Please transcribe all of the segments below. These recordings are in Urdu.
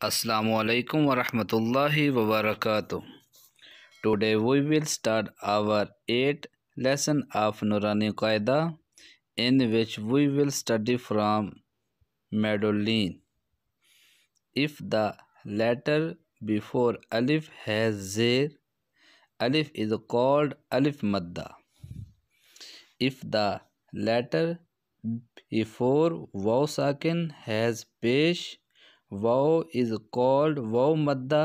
السلام علیکم ورحمۃ اللہ وبرکاتہ. Today we will start our 8th lesson of Noorani Qaida, in which we will study from maddoleen. If the letter before alif has zir, alif is called alif madda. If the letter before waw sakin has pesh, waw is called waw madda,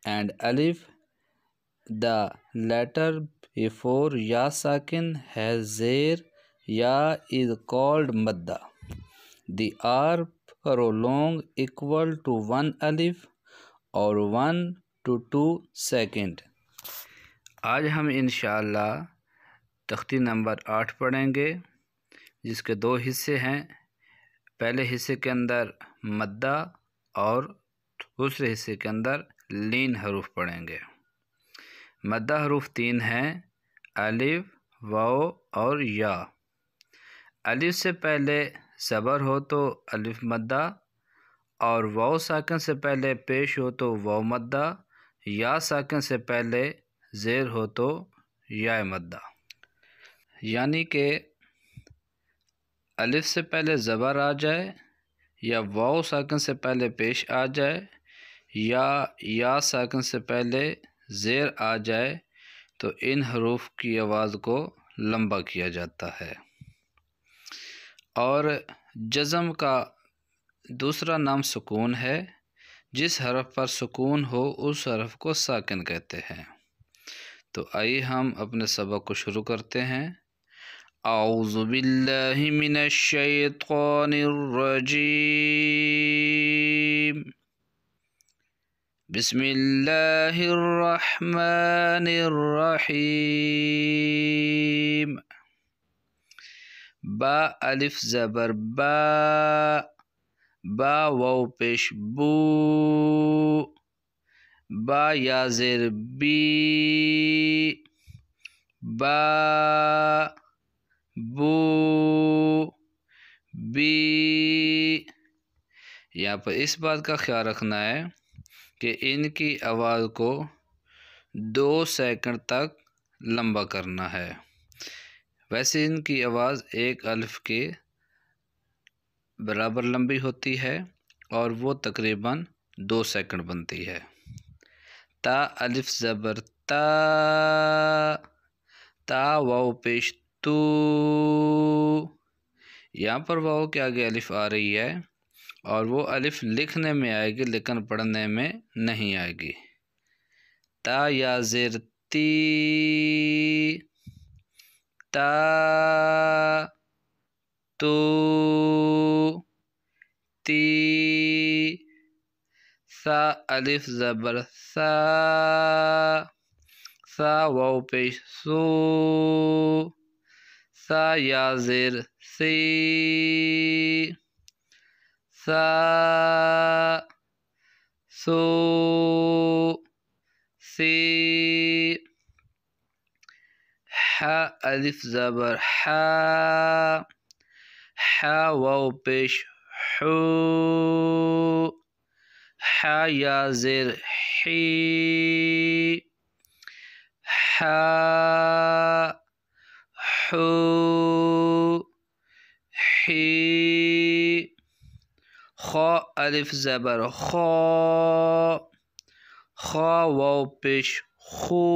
and alif, the letter before ya sakin has zir, ya is called madda. They are prolonged equal to 1 alif or 1 to 2 second. آج ہم انشاءاللہ تختی نمبر 8 پڑھیں گے، جس کے 2 حصے ہیں. پہلے حصے کے اندر مدہ اور دوسرے حصے کے اندر لین حروف پڑھیں گے. مدہ حروف 3 ہیں: الف، واو اور یا. الف سے پہلے زبر ہو تو الف مدہ، اور واو ساکن سے پہلے پیش ہو تو واو مدہ، یا ساکن سے پہلے زیر ہو تو یا مدہ. یعنی کہ الف سے پہلے زبر آ جائے، یا واو ساکن سے پہلے پیش آ جائے، یا ساکن سے پہلے زیر آ جائے، تو ان حروف کی آواز کو لمبا کیا جاتا ہے. اور جزم کا دوسرا نام سکون ہے. جس حرف پر سکون ہو اس حرف کو ساکن کہتے ہیں. تو آئیے ہم اپنے سبق کو شروع کرتے ہیں. اعوذ باللہ من الشیطان الرجیم. بسم اللہ الرحمن الرحیم. با الف زبر با، با واو پیش بو، با یا زیر بی، با بو بی. یہاں پر اس بات کا خیال رکھنا ہے کہ ان کی آواز کو 2 سیکنڈ تک لمبا کرنا ہے. ویسے ان کی آواز ایک الف کے برابر لمبی ہوتی ہے اور وہ تقریباً 2 سیکنڈ بنتی ہے. تا الف زبر تا، تا واو پیش تو. یہاں پر واو کے آگے الف آ رہی ہے، اور وہ الف لکھنے میں آئے گی لیکن پڑھنے میں نہیں آئے گی. تا یا زیر تی، تا تو تی. ثا الف زبر ثا، ثا واو پیش سو، ثا یا زیر سی، ثا سو سی. ح الف زبر حا، حا واو پیش حو، حا یا زیر حی، حا حو حی. خا الف زبر خا، خا واو پیش خو،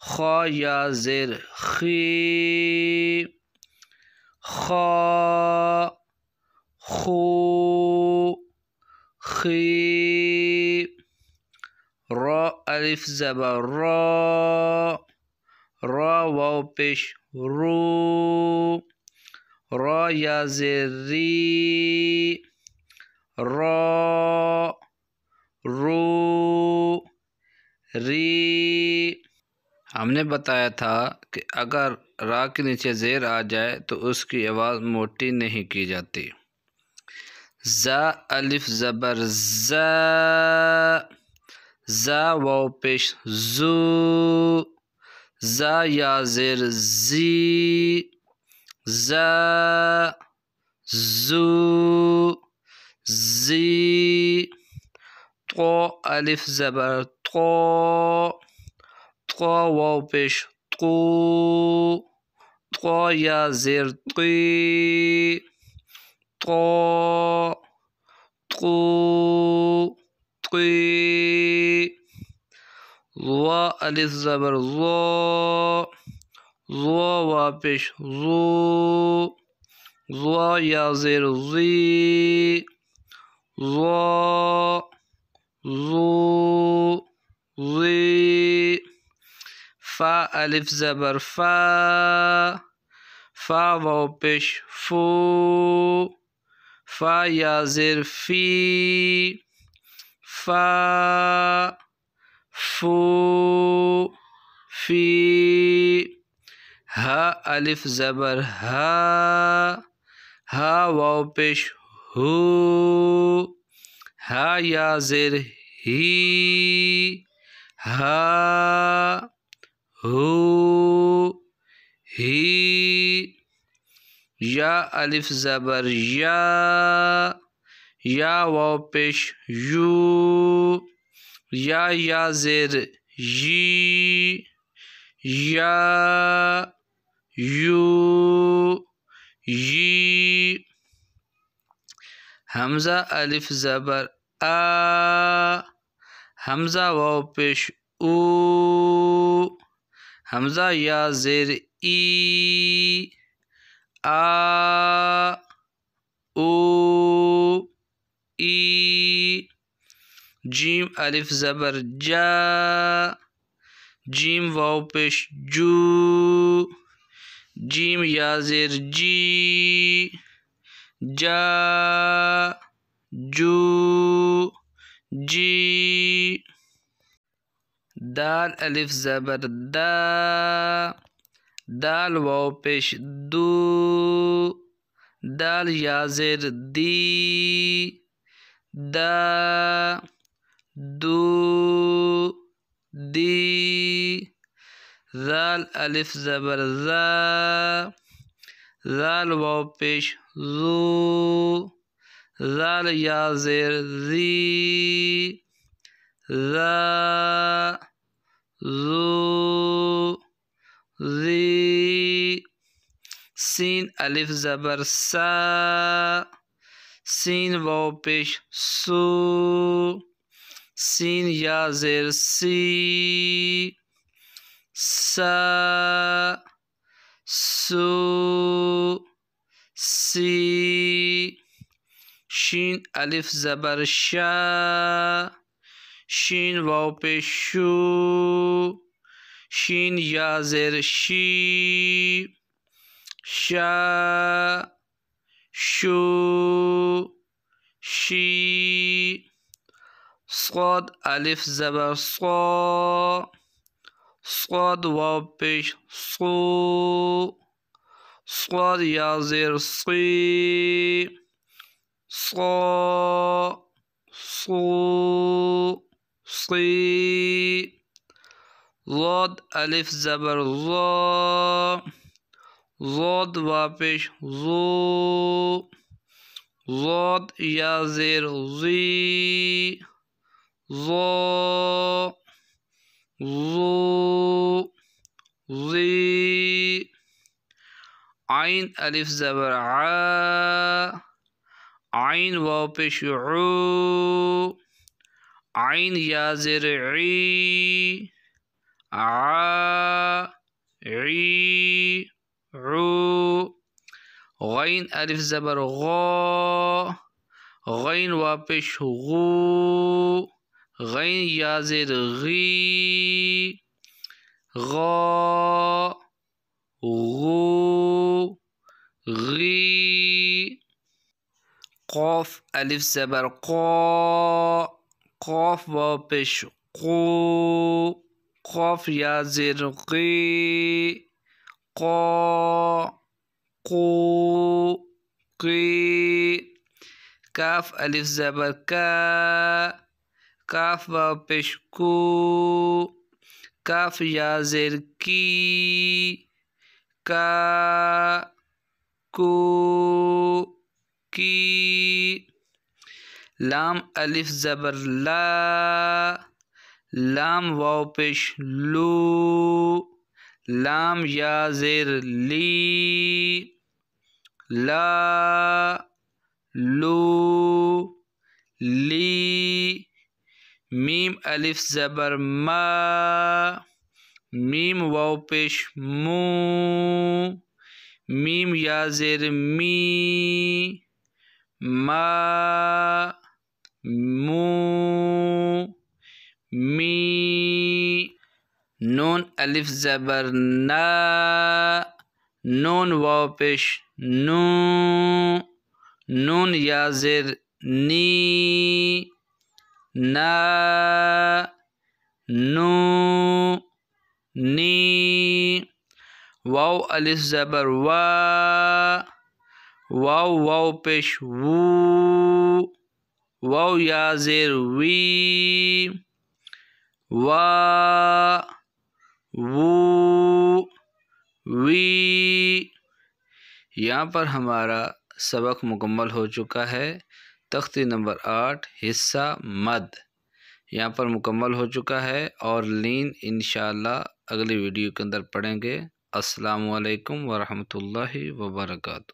خا یا زیر خی، خا خو خی. را الف زبر را، را واو پیش رو، را یا زیر ری، را رو ری. ہم نے بتایا تھا کہ اگر را کے نیچے زیر آ جائے تو اس کی آواز موٹی نہیں کی جاتی. زا الف زبر زا، زا واو پیش زو، زا یا زیر زی، زا زو زی. طو الف زبر طو. طو واو پیش طو. طو یا زیر طی. طو طو طی. ظا الف زبر ظا. ظا واو پیش ظو. ظا یا زیر ظی. ظا ظو ظی. فا الف زبر فا. فا واو پیش فو. فا یا زیر فی. فا فو فی. ہا الف زبر ہا. ہا واو پیش ہو. ہا یا زیر ہی. ہا ہو ہی. یا الف زبر یا. یا واو پیش یو. یا زیر یی. یا یو یی. حمزہ الف زبر آ. حمزہ واو پیش او. حمزہ یا زیر ای. آ او ای. جیم الف زبر جا. جیم واو پیش جو. جیم یا زیر جی. جا جو جی. دال الف زبر دا. دال واو پیش دو. دال یا زیر دی. دا دو دی. ذال الف زبر ذا. ذال واو پیش ذو. ذال یا زیر ذی. ذا ذو ذی. سین الف زبر سا. سین واو پیش سو. سین یا زیر سی. سا سو سی. شین الف زبر شا. شین واو پیش شو. شین یا زیر شی. شا شو شی. صاد الف زبر صا. صاد واو پیش صو. صاد یا زیر صی. صا صو صی. ضاد الف زبر ضا. ضاد واو پیش ضو. ضاد یا زیر ضی. ضا ضو ضی. عین الف زبر عا. عین واو پیش عو. عین یا زیر عی. عا عی عو. غین الف زبر غا. غین واو پیش غو. غین یا زیر غی. غا غو غی. قاف الف زبر قا. قاف واو پیش قو. قاف یا زیر قی. قا قو قی. کاف الف زبر کا. کاف واو پیش کو. کاف یا زیر کی. کا کو کی. لام الف زبر لا، لام واو پیش لو، لام یا زیر لی، لا لو لی، میم الف زبر ما، میم واو پیش مو، میم یا زیر می، ما مو می، نون الف زبر نا، نون واو پیش نو، نون یا زیر نی، نا نو نی، واو الف زبر وا، واو واو پیش وو، واو یا زیر وی، وا وو وی۔ یہاں پر ہمارا سبق مکمل ہو چکا ہے۔ تختی نمبر 8 حصہ مد یہاں پر مکمل ہو چکا ہے، اور لین انشاءاللہ اگلی ویڈیو کے اندر پڑھیں گے۔ السلام علیکم ورحمۃ اللہ وبرکاتہ۔